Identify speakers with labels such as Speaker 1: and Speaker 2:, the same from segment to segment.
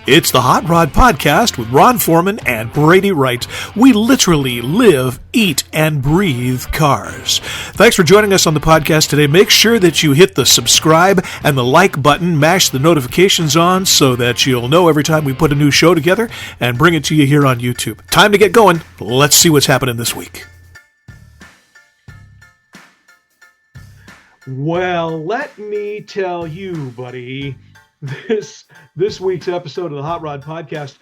Speaker 1: It's the Hot Rod Podcast with Ron Foreman and Brady Wright. We literally live, eat, and breathe cars. Thanks for joining us on the podcast today. Make sure that you hit the subscribe and the like button, mash the notifications on so that you'll know every time we put a new show together and bring it to you here on YouTube. Time to get going. Let's see what's happening this week.
Speaker 2: Well, let me tell you, buddy, this week's episode of the Hot Rod Podcast,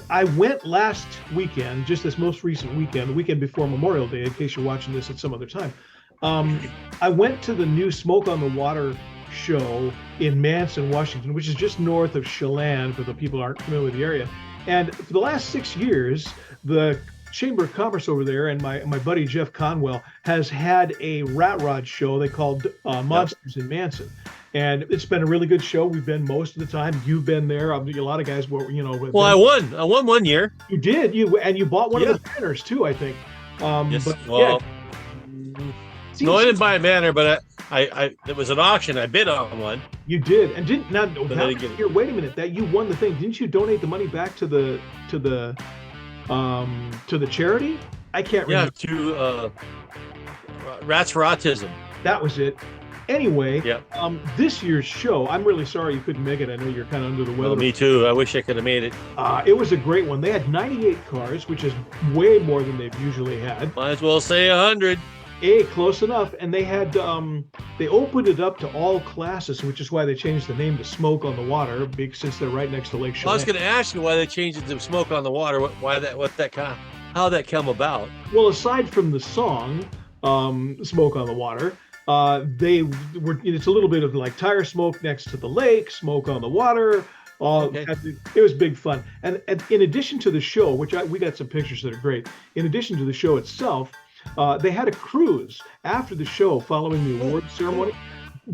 Speaker 2: I went last weekend, just this most recent weekend, the weekend before Memorial Day, in case you're watching this at some other time. I went to the new Smoke on the Water show in Manson, Washington, which is just north of Chelan, for the people who aren't familiar with the area. And for the last 6 years, the Chamber of Commerce over there and my buddy Jeff Conwell has had a rat rod show they called Monsters in Manson. And it's been a really good show. We've been most of the time. You've been there. A lot of guys were,
Speaker 3: Well, I won 1 year.
Speaker 2: You did. You bought one of the banners too, I think.
Speaker 3: Yes.
Speaker 2: But,
Speaker 3: well, no, I didn't buy a banner, but I it was an auction. I bid on one.
Speaker 2: You did, and wait a minute. That you won the thing. Didn't you donate the money back to the charity? I can't remember.
Speaker 3: Yeah, to Rats for Autism.
Speaker 2: That was it. Anyway,
Speaker 3: yeah.
Speaker 2: This year's show, I'm really sorry you couldn't make it. I know you're kind of under the weather.
Speaker 3: Well, me too. I wish I could have made it.
Speaker 2: It was a great one. They had 98 cars, which is way more than they've usually had.
Speaker 3: Might as well say 100.
Speaker 2: Hey, close enough. And they had they opened it up to all classes, which is why they changed the name to Smoke on the Water, since they're right next to Lake Chelan.
Speaker 3: I was going to ask you why they changed it to Smoke on the Water. How that come about?
Speaker 2: Well, aside from the song Smoke on the Water, it's a little bit of like tire smoke next to the lake, smoke on the water. It was big fun. And in addition to the show, which we got some pictures that are great. In addition to the show itself, they had a cruise after the show following the award ceremony.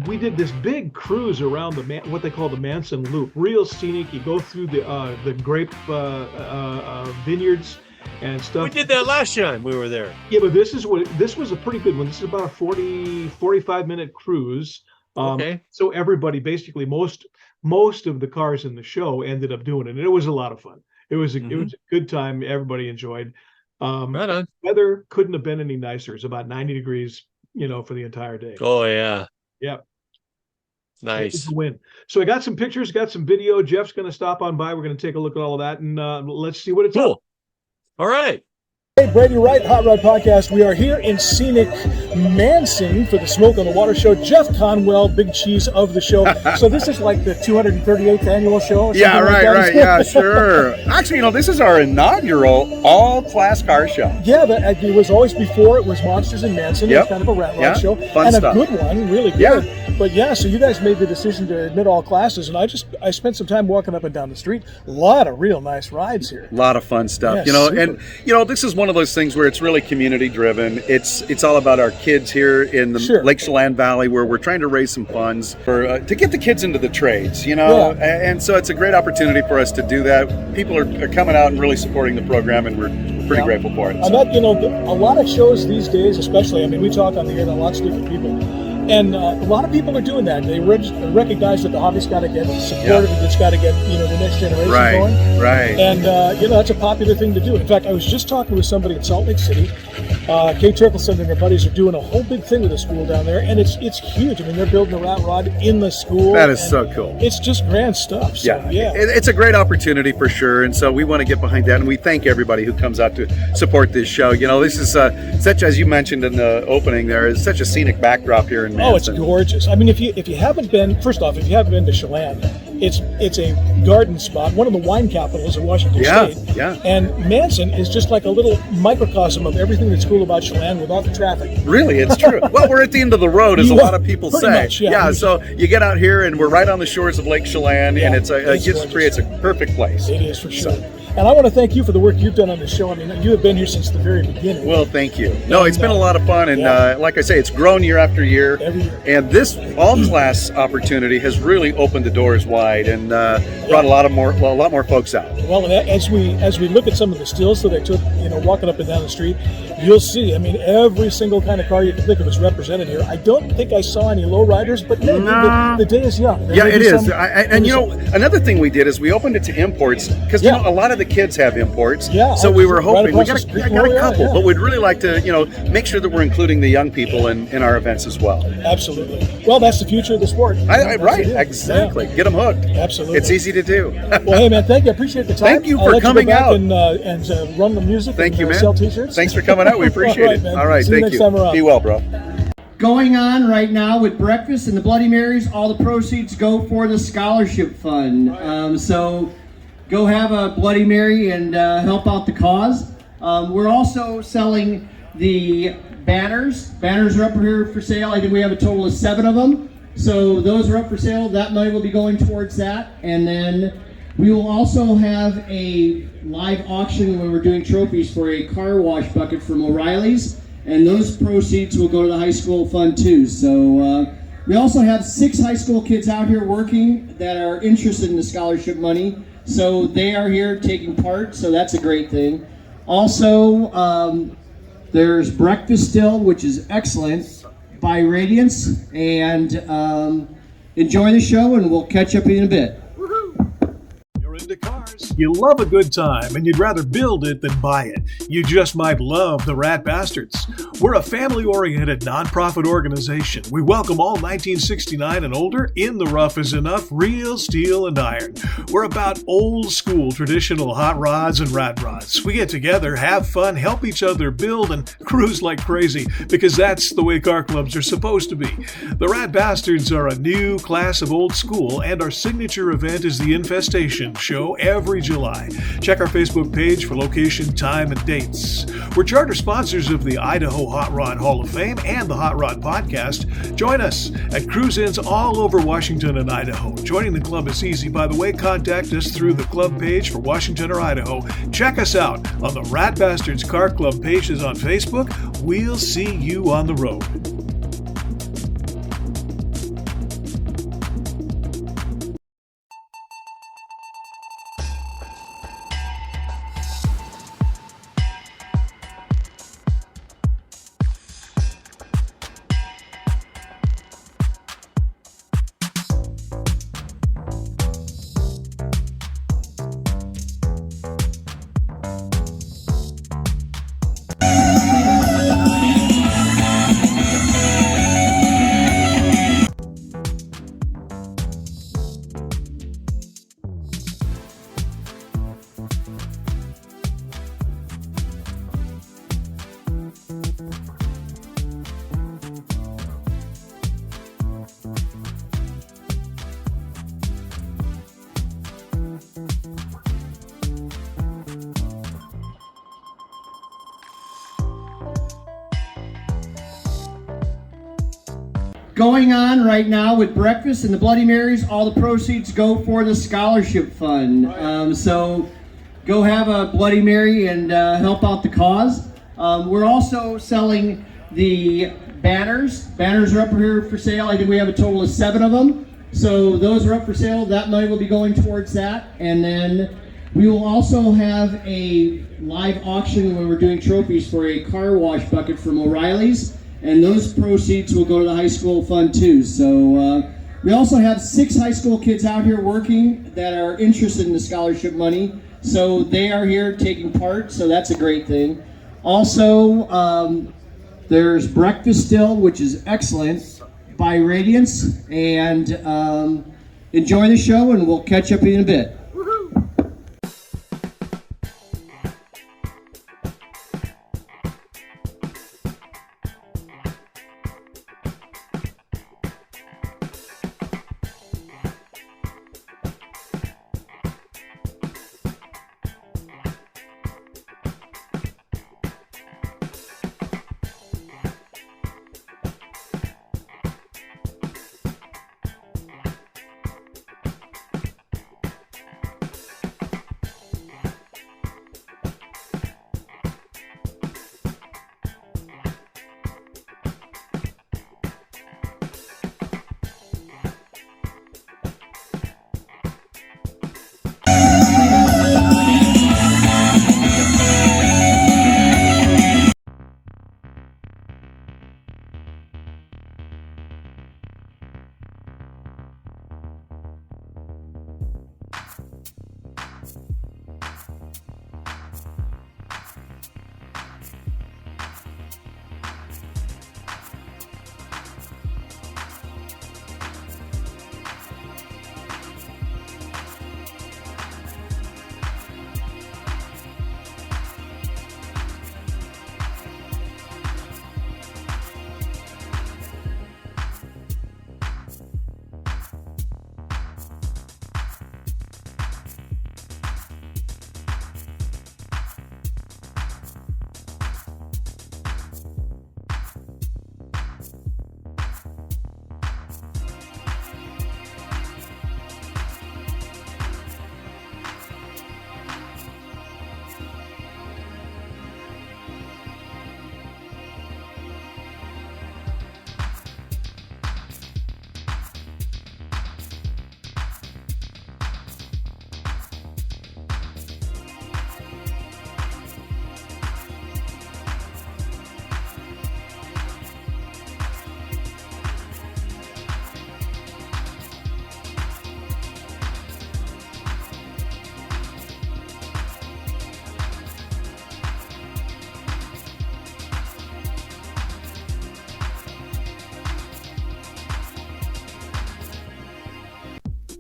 Speaker 2: We did this big cruise around what they call the Manson Loop. Real scenic. You go through the grape vineyards and stuff.
Speaker 3: We did that last time we were there.
Speaker 2: Yeah, but this was a pretty good one. This is about a 45-minute cruise. So everybody, basically most of the cars in the show ended up doing it, and it was a lot of fun. It was a good time. Everybody enjoyed.
Speaker 3: Right on.
Speaker 2: Weather couldn't have been any nicer. It's about 90 degrees, for the entire day.
Speaker 3: Oh yeah.
Speaker 2: Yeah.
Speaker 3: Nice.
Speaker 2: Win. So I got some pictures, got some video. Jeff's going to stop on by. We're going to take a look at all of that, and let's see what it's
Speaker 3: cool. All right.
Speaker 4: Hey, Brady Wright, Hot Rod Podcast. We are here in scenic Manson for the Smoke on the Water show. Jeff Conwell, big cheese of the show. So this is like the 238th annual show?
Speaker 5: Yeah, right. Yeah, sure. Actually, this is our inaugural all-class car show.
Speaker 4: Yeah, but it was always before. It was Monsters in Manson. Yep. It was kind of a rat rod show.
Speaker 5: Fun
Speaker 4: and
Speaker 5: stuff.
Speaker 4: A good one, really good.
Speaker 5: Yeah.
Speaker 4: But yeah, so you guys made the decision to admit all classes, and I spent some time walking up and down the street. A lot of real nice rides here.
Speaker 5: A lot of fun stuff,
Speaker 4: super.
Speaker 5: And this is one of those things where it's really community driven. It's all about our kids here in the Lake Chelan Valley, where we're trying to raise some funds for to get the kids into the trades, and so it's a great opportunity for us to do that. People are coming out and really supporting the program, and we're pretty grateful for it.
Speaker 4: And that, a lot of shows these days, especially, we talk on the air to lots of different people. And a lot of people are doing that. They recognize that the hobby's got to get supported, and it's got to get the next generation going.
Speaker 5: Right.
Speaker 4: And that's a popular thing to do. In fact, I was just talking with somebody in Salt Lake City. Kate Turkelson and her buddies are doing a whole big thing with the school down there, and it's huge. They're building a rat rod in the school.
Speaker 5: That is so cool.
Speaker 4: It's just grand stuff. So, yeah.
Speaker 5: It's a great opportunity for sure, and so we want to get behind that, and we thank everybody who comes out to support this show. This is such, as you mentioned in the opening, there is such a scenic backdrop here in Manson.
Speaker 4: Oh, it's gorgeous. If you haven't been, first off, if you haven't been to Chelan, it's a garden spot, one of the wine capitals of Washington State.
Speaker 5: Yeah.
Speaker 4: And Manson is just like a little microcosm of everything that's cool about Chelan without the traffic.
Speaker 5: Really, it's true. Well, we're at the end of the road, as a lot of people say.
Speaker 4: Much, yeah.
Speaker 5: So you get out here, and we're right on the shores of Lake Chelan, and it just creates a perfect place.
Speaker 4: It is, for sure. And I want to thank you for the work you've done on this show. You have been here since the very beginning.
Speaker 5: Well, thank you. No, it's been a lot of fun, and like I say, it's grown year after year.
Speaker 4: Every year.
Speaker 5: And this all-class opportunity has really opened the doors wide and brought a lot more folks out.
Speaker 4: Well, and as we look at some of the stills that they took, walking up and down the street, you'll see. I mean, every single kind of car you can think of is represented here. I don't think I saw any lowriders, but maybe the day is young.
Speaker 5: It is. Another thing we did is we opened it to imports because a lot of the kids have imports.
Speaker 4: Yeah.
Speaker 5: So we were hoping
Speaker 4: I
Speaker 5: got a couple, but we'd really like to make sure that we're including the young people in our events as well.
Speaker 4: Absolutely. Well, that's the future of the sport.
Speaker 5: Right. Exactly.
Speaker 4: Yeah.
Speaker 5: Get them hooked.
Speaker 4: Absolutely.
Speaker 5: It's easy to do.
Speaker 4: Well, hey man, thank you. I appreciate the time.
Speaker 5: Thank you for coming out
Speaker 4: and run the music.
Speaker 5: Thank you, man.
Speaker 4: Sell T-shirts.
Speaker 5: Thanks for coming out. We appreciate it.
Speaker 4: Man.
Speaker 5: All right.
Speaker 4: See you
Speaker 5: Thank
Speaker 4: next time around.
Speaker 5: Be well, bro.
Speaker 6: Going on right now with breakfast and the Bloody Marys, all the proceeds go for the scholarship fund. So go have a Bloody Mary and help out the cause. We're also selling the banners. Banners are up here for sale. I think we have a total of 7 of them. So those are up for sale. That money will be going towards that. And then we will also have a live auction when we're doing trophies for a car wash bucket from O'Reilly's. And those proceeds will go to the high school fund too. So we also have 6 high school kids out here working that are interested in the scholarship money. So they are here taking part. So that's a great thing. Also, there's breakfast still, which is excellent, by Radiance. And enjoy the show, and we'll catch up in a bit.
Speaker 1: You're into cars. You love a good time, and you'd rather build it than buy it. You just might love the Rat Bastards. We're a family-oriented nonprofit organization. We welcome all 1969 and older. In the rough is enough, real steel and iron. We're about old-school traditional hot rods and rat rods. We get together, have fun, help each other build, and cruise like crazy, because that's the way car clubs are supposed to be. The Rat Bastards are a new class of old school, and our signature event is the Infestation Show every July. Check our Facebook page for location, time, and dates. We're charter sponsors of the Idaho Hot Rod Hall of Fame and the Hot Rod Podcast. Join us at cruise-ins all over Washington and Idaho. Joining the club is easy, by the way. Contact us through the club page for Washington or Idaho. Check us out on the Rat Bastards Car Club pages on Facebook. We'll see you on the road.
Speaker 6: Going on right now with breakfast and the Bloody Marys, all the proceeds go for the scholarship fund. So go have a Bloody Mary and help out the cause. We're also selling the banners. Banners are up here for sale. I think we have a total of 7 of them. So those are up for sale. That money will be going towards that. And then we will also have a live auction when we're doing trophies for a car wash bucket from O'Reilly's. And those proceeds will go to the high school fund too. So we also have 6 high school kids out here working that are interested in the scholarship money. So they are here taking part. So that's a great thing. Also, there's breakfast still, which is excellent, by Radiance. And enjoy the show, and we'll catch up in a bit.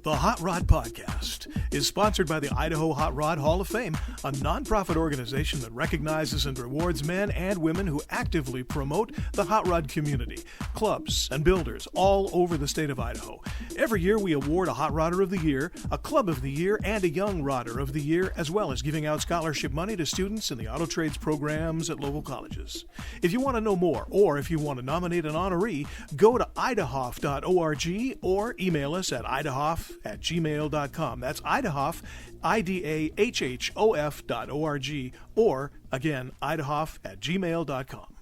Speaker 1: The Hot Rod Podcast is sponsored by the Idaho Hot Rod Hall of Fame, a nonprofit organization that recognizes and rewards men and women who actively promote the hot rod community, clubs, and builders all over the state of Idaho. Every year we award a Hot Rodder of the Year, a Club of the Year, and a Young Rodder of the Year, as well as giving out scholarship money to students in the auto trades programs at local colleges. If you want to know more, or if you want to nominate an honoree, go to idahof.org or email us at idahof@gmail.com. That's Idahof, IDAHHOF.org, or again, idahof@gmail.com.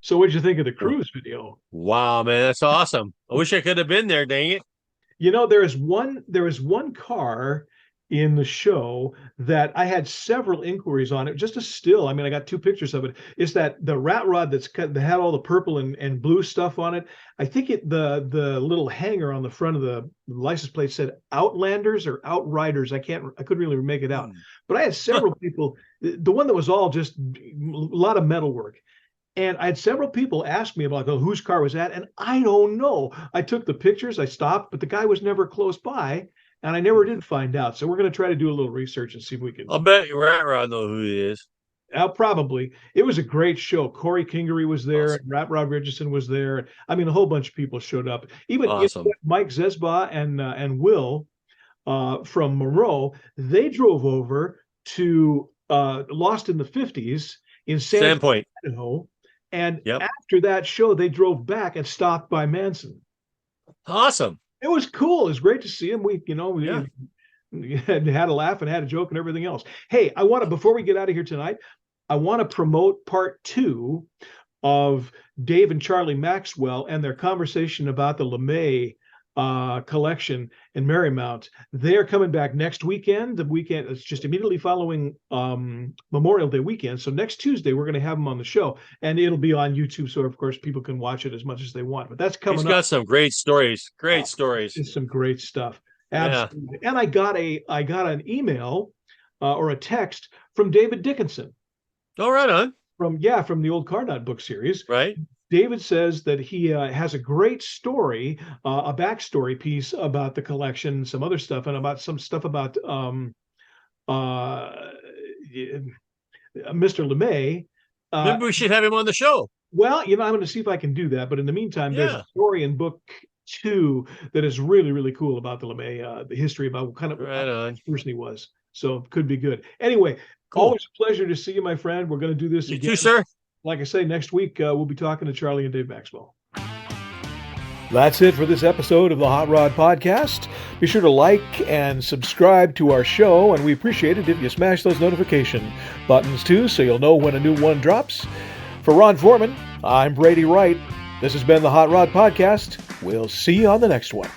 Speaker 2: So what'd you think of the cruise video?
Speaker 3: Wow, man, that's awesome. I wish I could have been there, dang it.
Speaker 2: You know, there is one car in the show that I had several inquiries on it. Just a still. I mean, I got 2 pictures of it. Is that the rat rod that had all the purple and blue stuff on it? I think the little hanger on the front of the license plate said Outlanders or Outriders. I couldn't really make it out. But I had several people. The one that was all just a lot of metalwork. And I had several people ask me about, whose car was that? And I don't know. I took the pictures, I stopped, but the guy was never close by, and I never did find out. So we're going to try to do a little research and see if we can.
Speaker 3: I'll bet Rat Rod know who he is.
Speaker 2: Probably. It was a great show. Corey Kingery was there, awesome. And Rat Rod Richardson was there. I mean, a whole bunch of people showed up. Even
Speaker 3: awesome.
Speaker 2: Mike Zesba and Will from Monroe, they drove over to Lost in the 50s in
Speaker 3: Sandpoint,
Speaker 2: Idaho. And after that show, they drove back and stopped by Manson.
Speaker 3: Awesome.
Speaker 2: It was cool. It was great to see him. We had a laugh and had a joke and everything else. Hey, before we get out of here tonight, I want to promote part 2 of Dave and Charlie Maxwell and their conversation about the LeMay collection in Marymount. They're coming back next weekend. The weekend is just immediately following Memorial Day weekend. So next Tuesday, we're going to have them on the show, and it'll be on YouTube. So of course, people can watch it as much as they want. But that's coming up.
Speaker 3: He's got some great stories. Great stories.
Speaker 2: It's some great stuff. Absolutely. Yeah. And I got an email or a text from David Dickinson.
Speaker 3: Oh, right on.
Speaker 2: From the old Carnot book series.
Speaker 3: Right.
Speaker 2: David says that he has a great story, a backstory piece about the collection, some other stuff, and about some stuff about Mr. LeMay.
Speaker 3: Maybe we should have him on the show.
Speaker 2: Well, I'm going to see if I can do that. But in the meantime, there's a story in book 2 that is really, really cool about the LeMay, the history about what kind of person he was. So it could be good. Anyway, always a pleasure to see you, my friend. We're going to do this again.
Speaker 3: You too, sir.
Speaker 2: Like I say, next week, we'll be talking to Charlie and Dave Maxwell.
Speaker 1: That's it for this episode of the Hot Rod Podcast. Be sure to like and subscribe to our show, and we appreciate it if you smash those notification buttons too, so you'll know when a new one drops. For Ron Foreman, I'm Brady Wright. This has been the Hot Rod Podcast. We'll see you on the next one.